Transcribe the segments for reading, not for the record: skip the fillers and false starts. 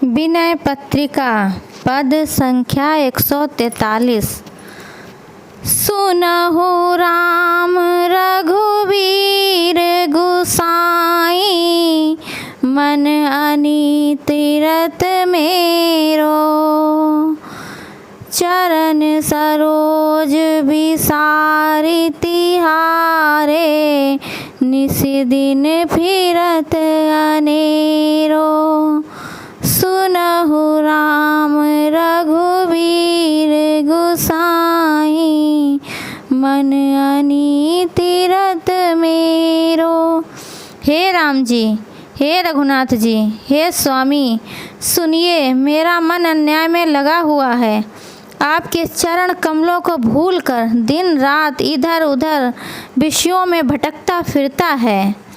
विनय पत्रिका पद संख्या 143। सुनहु राम रघुवीर गुसाई, मन अनीत रत मेरो। चरण सरोज विसारि तिहारे, निस दिन फिरत अनेरो। सुनहु राम रघुवीर गुसाई, मन अनीत रत मेरो। हे राम जी, हे रघुनाथ जी, हे स्वामी, सुनिए, मेरा मन अन्याय में लगा हुआ है। आपके चरण कमलों को भूलकर दिन रात इधर उधर विषयों में भटकता फिरता है।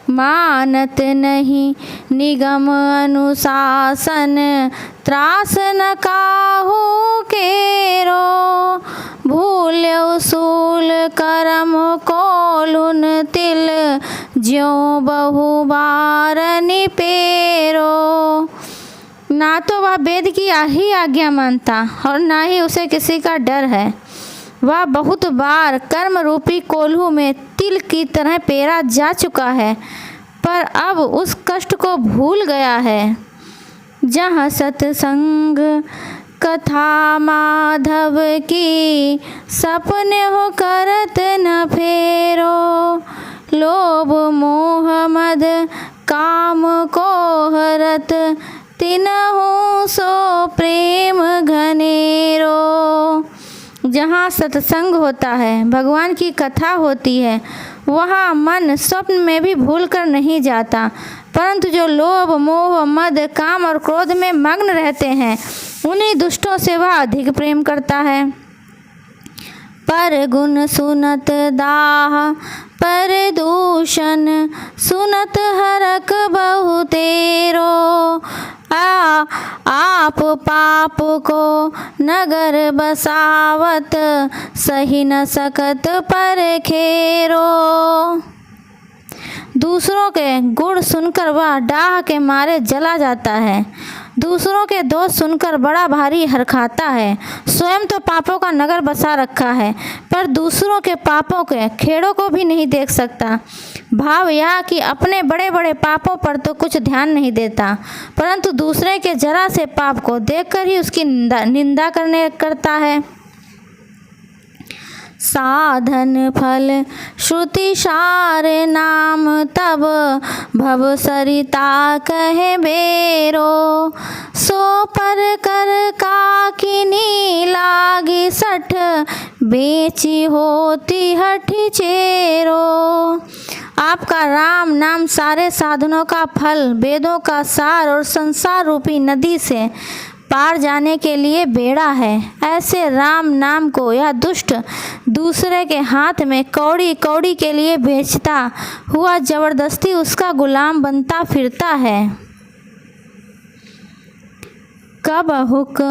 मानत नहीं निगम अनुशासन, त्रास न काहू केरो। भूल्यो सूल करम कोलुन तिल, ज्यों बहुबार निपेरो। ना तो वह वेद की ही आज्ञा मानता और ना ही उसे किसी का डर है। वह बहुत बार कर्म रूपी कोल्हू में तिल की तरह पेरा जा चुका है, पर अब उस कष्ट को भूल गया है। जहाँ सत्संग कथा माधव की, सपने हो करत न फेरो। लोभ मोह मद काम को हरत, तिनहु सो प्रेम घनेरो। जहाँ सत्संग होता है, भगवान की कथा होती है, वहाँ मन स्वप्न में भी भूल कर नहीं जाता, परंतु जो लोभ मोह मद काम और क्रोध में मग्न रहते हैं, उन्हीं दुष्टों से वह अधिक प्रेम करता है। पर गुण सुनत दाह पर दूषण, सुनत हरक बहुतेरो। आप पाप को नगर बसावत, सही न सकत पर खेरो। दूसरों के गुण सुनकर वह डाह के मारे जला जाता है। दूसरों के दोष सुनकर बड़ा भारी हरखाता है। स्वयं तो पापों का नगर बसा रखा है, पर दूसरों के पापों के खेड़ों को भी नहीं देख सकता। भाव यह कि अपने बड़े बड़े पापों पर तो कुछ ध्यान नहीं देता, परंतु दूसरे के जरा से पाप को देखकर ही उसकी निंदा करता है। साधन फल श्रुति सार नाम, तब भव सरिता कहे बेरो। सो पर कर काकिनी लागी सठ, बेची होती हठी चेरो। आपका राम नाम सारे साधनों का फल, वेदों का सार और संसार रूपी नदी से पार जाने के लिए बेड़ा है। ऐसे राम नाम को यह दुष्ट दूसरे के हाथ में कौड़ी कौड़ी के लिए बेचता हुआ जबरदस्ती उसका गुलाम बनता फिरता है। कबहुक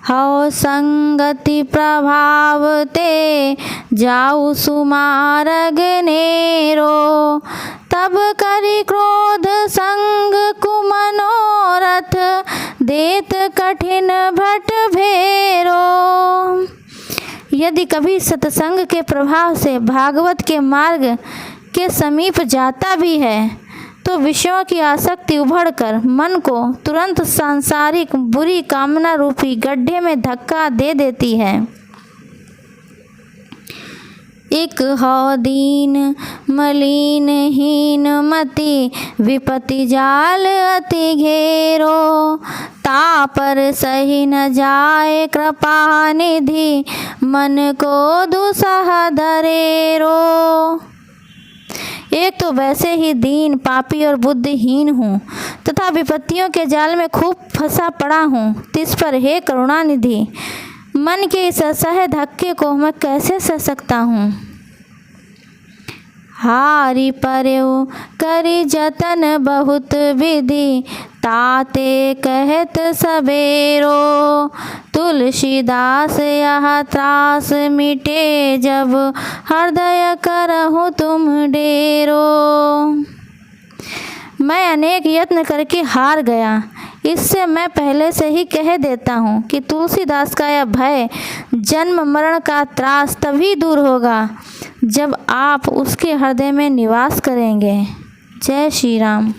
हौ संगति प्रभाव ते, जाऊ सुमारग नेरो। तब करि क्रोध संग कुमनोरथ, देत कठिन भट भेरो। यदि कभी सत्संग के प्रभाव से भागवत के मार्ग के समीप जाता भी है, तो विषयों की आसक्ति उभड़कर मन को तुरंत सांसारिक बुरी कामना रूपी गड्ढे में धक्का दे देती है। एक हौ दीन मलिन हीन मति, विपति जाल अति घेरो। तापर सही न जाए कृपा निधि, मन को दुसह धरेरो। एक तो वैसे ही दीन पापी और बुद्धिहीन हूँ, तथा विपत्तियों के जाल में खूब फंसा पड़ा हूँ। तिस पर हे करुणानिधि, मन के इस असह्य धक्के को मैं कैसे सह सकता हूँ। हारि पर्यो करि जतन बहुत विधि, ताते कहत सबेरो। तुलसीदास यह त्रास मिटे, जब हृदय करहु तुम डेरो। मैं अनेक यत्न करके हार गया। इससे मैं पहले से ही कह देता हूँ कि तुलसीदास का यह भय, जन्म मरण का त्रास तभी दूर होगा जब आप उसके हृदय में निवास करेंगे। जय श्री राम।